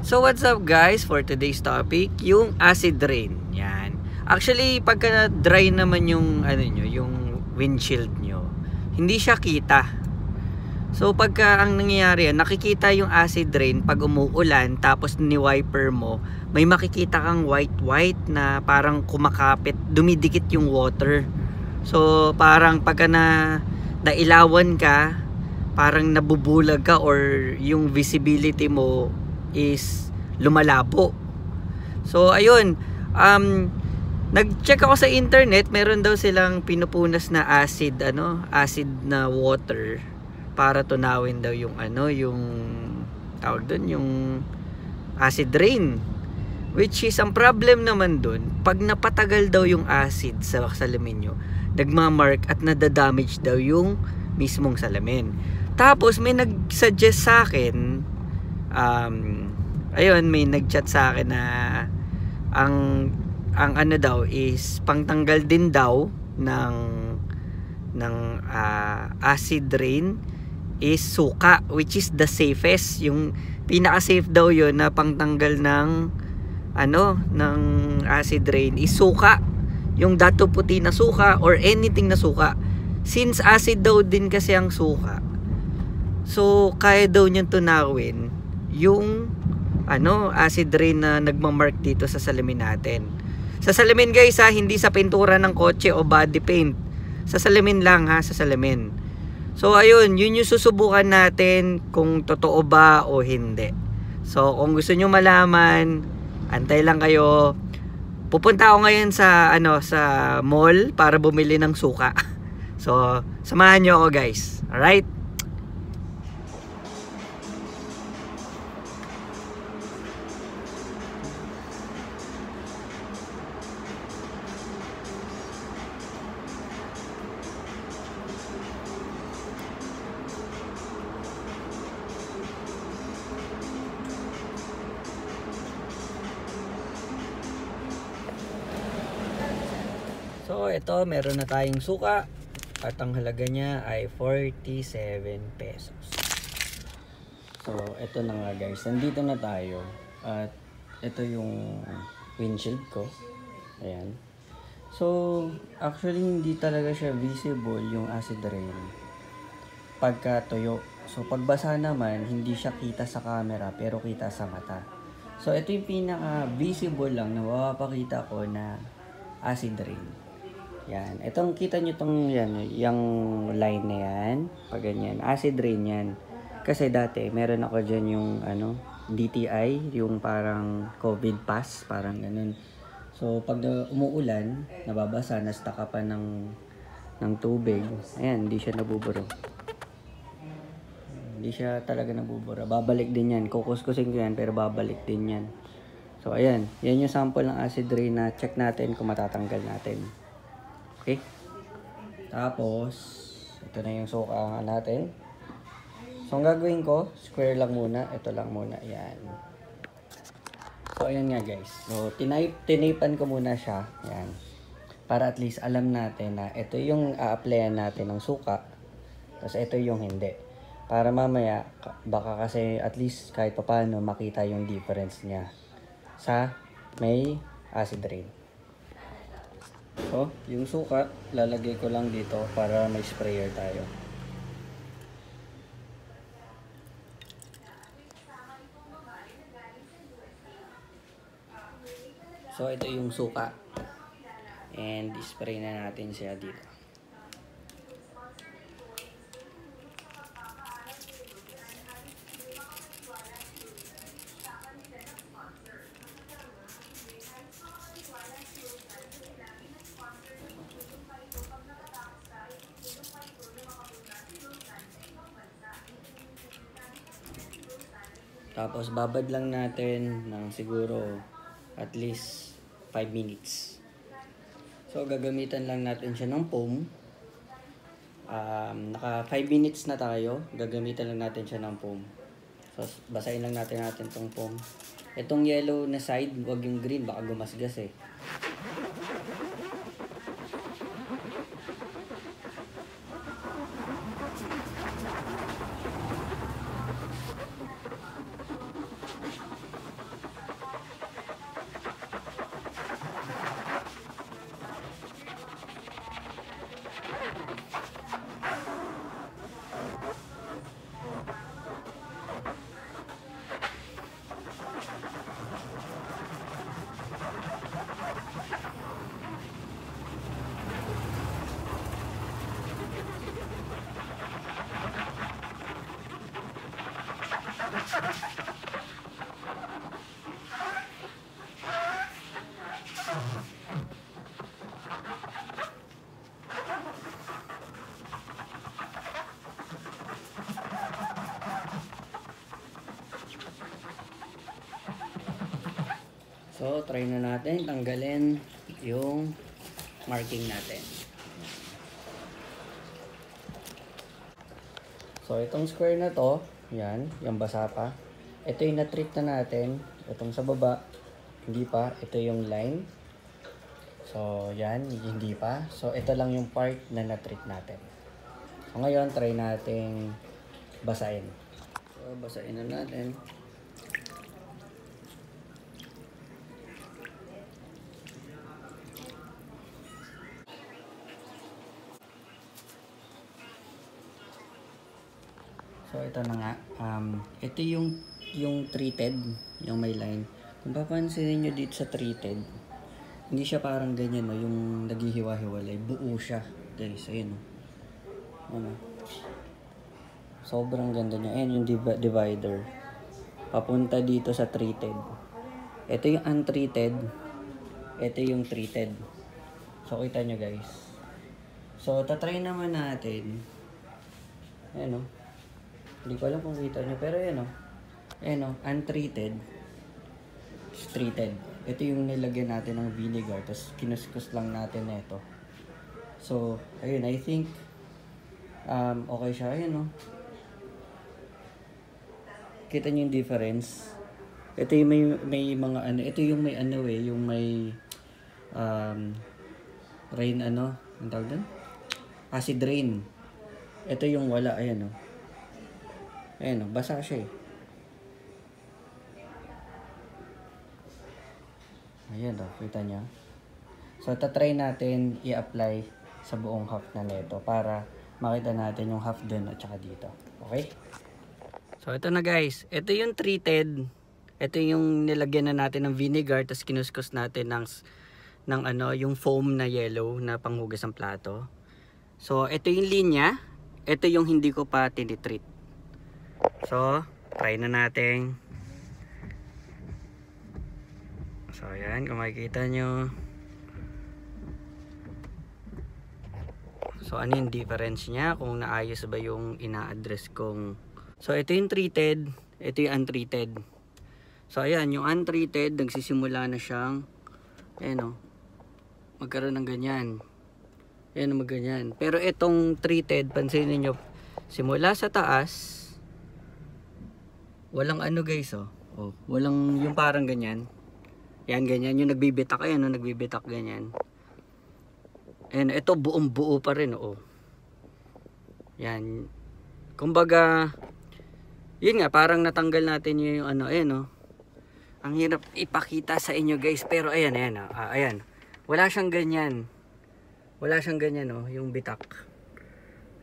So what's up guys, for today's topic, yung acid rain. Yan. Actually, pagka dry naman yung yung windshield nyo, hindi siya kita. So pagka ang nangyayari, nakikita yung acid rain pag umuulan tapos ni-wiper mo, may makikita kang white na parang kumakapit, dumidikit yung water. So parang pagka nailawan ka, parang nabubulag ka or yung visibility mo is lumalabo. So ayun, nag-check ako sa internet, meron daw silang pinupunas na acid na water para tunawin daw yung yung tawag doon, yung acid rain. Which is, ang problem naman doon, pag napatagal daw yung acid sa salamin nyo, nagmamark at nadadamage daw yung mismong salamin. Tapos may nag-suggest sa akin, ayun, may nag-chat sa akin na ang daw is pangtanggal din daw ng acid rain is suka, which is the safest. Yung pinaka-safe daw yun na pangtanggal ng ng acid rain is suka, yung dato puti na suka or anything na suka. Since acid daw din kasi ang suka, so kaya daw niyang tunawin yung acid rain na nagmamark dito sa salamin natin. Sa salamin guys ha, hindi sa pintura ng kotse o body paint. Sa salamin lang ha, sa salamin. So ayun, yun yung susubukan natin kung totoo ba o hindi. So kung gusto nyo malaman, antay lang kayo. Pupunta ako ngayon sa sa mall para bumili ng suka. So samahan nyo ako guys. Alright? So ito, meron na tayong suka at ang halaga niya ay 47 pesos. So ito na nga guys, nandito na tayo at ito yung windshield ko. Ayan. So actually hindi talaga siya visible yung acid rain pagka tuyo. So pagbasa naman, hindi siya kita sa camera pero kita sa mata. So ito yung pinaka visible lang na mapapakita ko na acid rain. Yan. Itong kita nyo tong yung line na yan. Pag ganyan. Acid rain yan. Kasi dati, meron ako dyan yung DTI. Yung parang COVID pass. Parang ganun. So, pag umuulan, nababasa, nastaka pa ng tubig. Ayan, hindi siya nabuburo. Hindi siya talaga nabubura. Babalik din yan. Kukuskusin ko yan, pero babalik din yan. So, ayan. Yan yung sample ng acid rain na check natin kung matatanggal natin. Okay. Tapos, ito na yung suka natin. So, ang gagawin ko, square lang muna. Ito lang muna. Yan. So, ayan nga guys. So, tinipan ko muna siya. Yan. Para at least alam natin na ito yung a-applyan natin ng suka. Tapos, ito yung hindi. Para mamaya, baka kasi at least kahit papaano makita yung difference niya sa may acid rain. So, yung suka, lalagay ko lang dito para may sprayer tayo. So, ito yung suka. And, spray na natin siya dito. Tapos babad lang natin ng siguro at least 5 minutes. So gagamitan lang natin siya ng foam. Naka 5 minutes na tayo. Gagamitan lang natin siya ng foam. So basahin lang natin tong foam. Itong yellow na side, wag yung green, baka gumasgas eh. So, try na natin tanggalin yung marking natin. So, itong square na to, yan, yung basa pa. Ito yung na-treat na natin. Itong sa baba, hindi pa. Ito yung line. So, yan, hindi pa. So, ito lang yung part na na-treat natin. So, ngayon, try natin basahin. So, basahin na natin. So ito na nga, ito yung treated, yung may line. Kung papansinin nyo dito sa treated, hindi siya parang ganyan, no? Yung naghihiwa-hiwalay, buo siya, guys, ayun, no? Ano? Sobrang ganda niya. Ayan yung divider, papunta dito sa treated. Ito yung untreated, ito yung treated. So kita nyo, guys. So tatry naman natin, ayan, no? Hindi ko alam kung kita nyo, pero yan o. Yan o, untreated. Treated. Ito yung nilagyan natin ng vinegar, tapos kinuskus lang natin na ito. So, ayun, I think, okay siya. Ayun o. Kita nyo yung difference. Ito yung may mga ano, ito yung may ano yung may, rain ano, ang tawag doon? Acid rain. Ito yung wala, ayan o. Ayan o, basa siya eh. Ayan o, kita nyo. So, tatry natin i-apply sa buong half na neto para makita natin yung half dun at saka dito. Okay? So, ito na guys. Ito yung treated. Ito yung nilagyan na natin ng vinegar tapos kinuskus natin ng ano, yung foam na yellow na panghugas ng plato. So, ito yung linya. Ito yung hindi ko pa tinitreat. So, try na natin. So, ayan, kung makikita nyo. So, ano yung difference niya? Kung naayos ba yung ina-address kong... So, ito yung treated. Ito yung untreated. So, ayan, yung untreated, nagsisimula na siyang, ayan o, magkaroon ng ganyan. Ayan o, magganyan. Pero itong treated, pansinin nyo, simula sa taas, walang ano guys oh. Oh, walang yung parang ganyan. Yan ganyan yung nagbibitak, ayan no, nagbibitak ganyan. And ito buong buo pa rin oh. Yan. Kumbaga yun nga parang natanggal natin yung ano, ayan oh. Ang hirap ipakita sa inyo guys, pero ayan ayan oh. Ayan. Wala siyang ganyan. Wala siyang ganyan oh, yung bitak.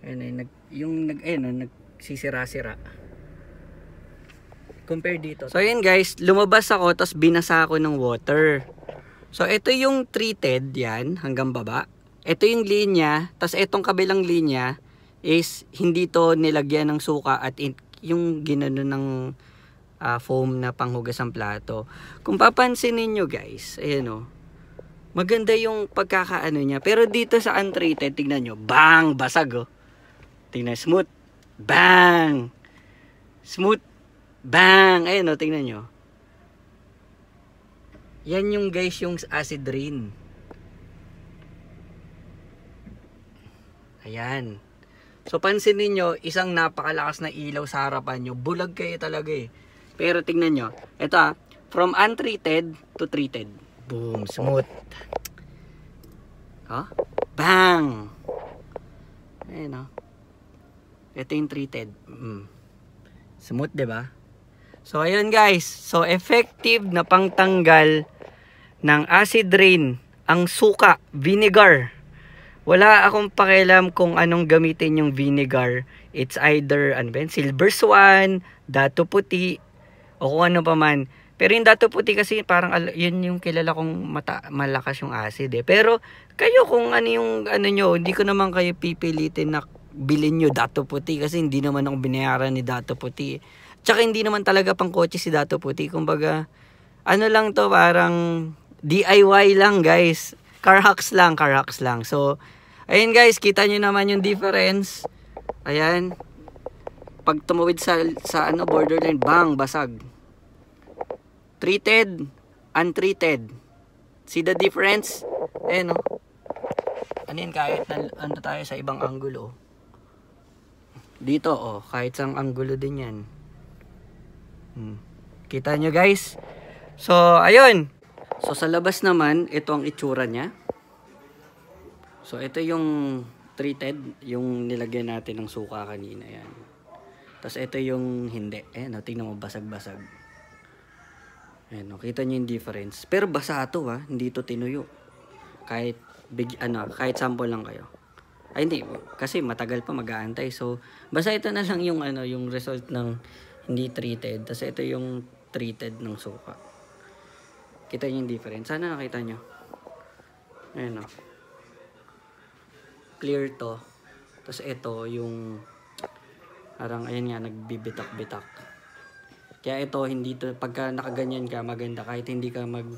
Ayan ayan nagsisira-sira. Compare dito. So ayan guys, lumabas ako tapos binasa ako ng water. So ito yung treated yan hanggang baba. Ito yung linya, tapos itong kabilang linya is hindi to nilagyan ng suka at yung ginano ng foam na panghugas ng plato. Kung papansinin nyo guys, ayan o. Maganda yung pagkakaano niya. Pero dito sa untreated, tignan nyo, bang! Basag o. Tignan, smooth. Bang! Smooth. Bang! Ayan o, tingnan nyo. Yan yung guys, yung acid rain. Ayan. So, pansinin nyo, isang napakalakas na ilaw sa harapan nyo. Bulag kayo talaga eh. Pero tingnan nyo. Ito from untreated to treated. Boom! Smooth. Oh? Bang! Ayan o. Ito yung treated. Smooth, diba? So, ayun guys. So, effective na pangtanggal ng acid rain ang suka, vinegar. Wala akong pakialam kung anong gamitin yung vinegar. It's either Silver Swan, Dato Puti, o kung ano pa man. Pero yung Dato Puti kasi parang yun yung kilala kong malakas yung acid eh. Pero kayo kung ano yung ano nyo, hindi ko naman kayo pipilitin na bilhin nyo Dato Puti kasi hindi naman ako binayaran ni Dato Puti. Tsaka hindi naman talaga pang kotse si Dato Puti. Kumbaga, ano lang to, parang DIY lang guys. Car hacks lang. So, ayun guys, kita nyo naman yung difference. Ayan. Pag tumawid sa borderline, bang, basag. Treated, untreated. See the difference? Ayan, oh. Ano yun, kahit na, ano tayo sa ibang anggulo. Dito, oh, kahit sa anggulo din yan. Kita nyo, guys? So, ayun. So, sa labas naman, ito ang itsura niya. So, ito yung treated, yung nilagyan natin ng suka kanina, yan. Tapos, ito yung hindi. Ayan, oh, tingnan mo, basag-basag. Ayan, oh, kita nyo yung difference. Pero basa ito, ha. Hindi ito tinuyo. Kahit, kahit sample lang kayo. Ay, hindi. Kasi matagal pa mag-aantay. So, basta ito na lang yung, yung result ng hindi treated. Tapos, ito yung treated ng suka. Kita nyo yung difference. Sana nakita nyo. Ayan, oh. Clear to. Tapos ito yung parang ayan nga nagbibitak-bitak. Kaya ito hindi to, pagka nakaganyan ka maganda kahit hindi ka mag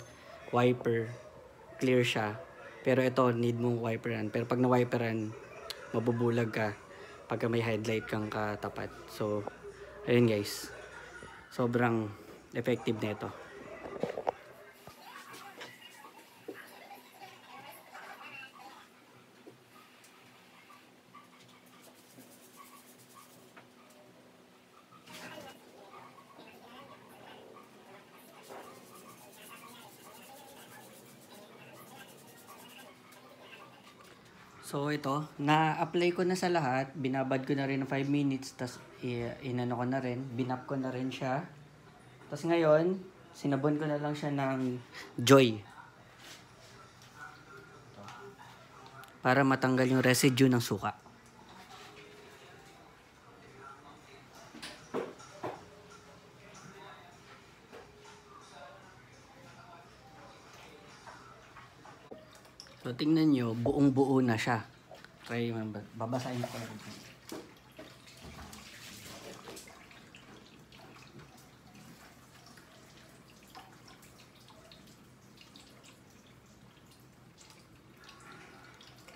wiper, clear siya. Pero ito need mong wiperan. Pero pag na-wiperan mabubulag ka pagka may headlight kang katapat. So ayun guys. Sobrang effective nito. So ito, na-apply ko na sa lahat, binabad ko na rin ng 5 minutes, tas inano ko na rin, binap ko na rin siya. Tas ngayon, sinabon ko na lang siya ng Joy. Para matanggal yung residue ng suka. So, tingnan nyo, buong-buo na siya. Okay, babasahin ko lang.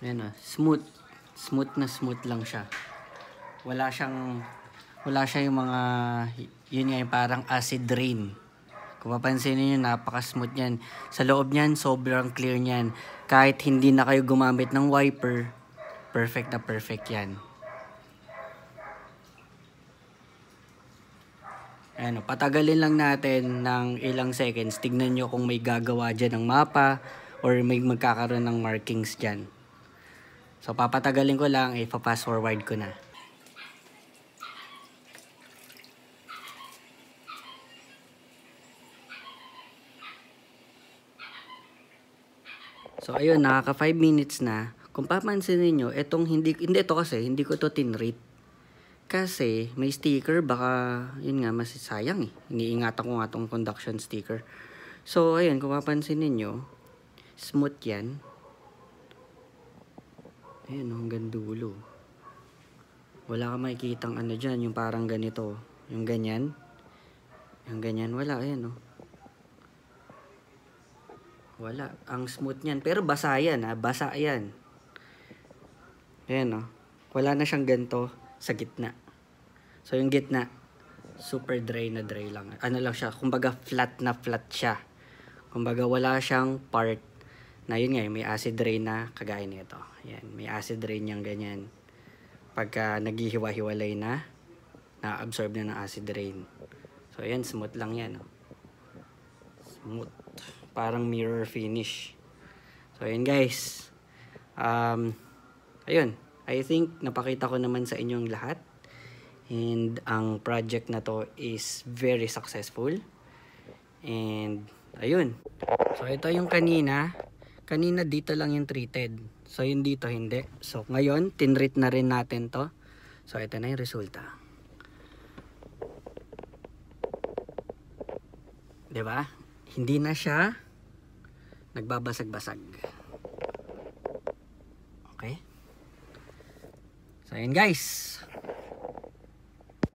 Ayan o, smooth. Smooth na smooth lang siya. Wala siya yung mga, yun nga yung parang acid rain. Kung mapansin niyo, napaka-smooth niyan. Sa loob niyan, sobrang clear niyan. Kahit hindi na kayo gumamit ng wiper, perfect na perfect yan. Ayan, patagalin lang natin ng ilang seconds. Tignan nyo kung may gagawa dyan ng mapa or may magkakaroon ng markings dyan. So, papatagalin ko lang, ipa-fast forward ko na. So, ayun, nakaka 5 minutes na. Kung papansin niyo, etong hindi ito kasi, hindi ko to tinrate. Kasi, may sticker, baka, yun nga, mas sayang eh. Iniingatan ko nga tong conduction sticker. So, ayun, kung papansin niyo, smooth yan. Ayun, hanggang dulo. Wala ka makikitang ano dyan, yung parang ganito. Yung ganyan. Yung ganyan, wala, ayan, oh. Wala. Ang smooth niyan. Pero basa yan, ha. Basa yan. Ayan, oh. Wala na siyang ganito sa gitna. So, yung gitna, super dry na dry lang. Ano lang siya, kumbaga flat na flat siya. Kumbaga wala siyang part na yun nga, may acid rain na kagaya nito. Ayan, may acid rain niyang ganyan. Pagka naghihiwa-hiwalay na, na-absorb na ng acid rain. So, ayan, smooth lang yan, oh. Smooth. Parang mirror finish. So, ayun guys. Ayun. I think napakita ko naman sa inyong lahat. And ang project na to is very successful. And ayun. So, ito yung kanina. Kanina dito lang yung treated. So, yun dito hindi. So, ngayon, tinreat na rin natin to. So, ito na yung resulta. Diba? Hindi na siya nagbabasag-basag. Okay? So, ayan guys.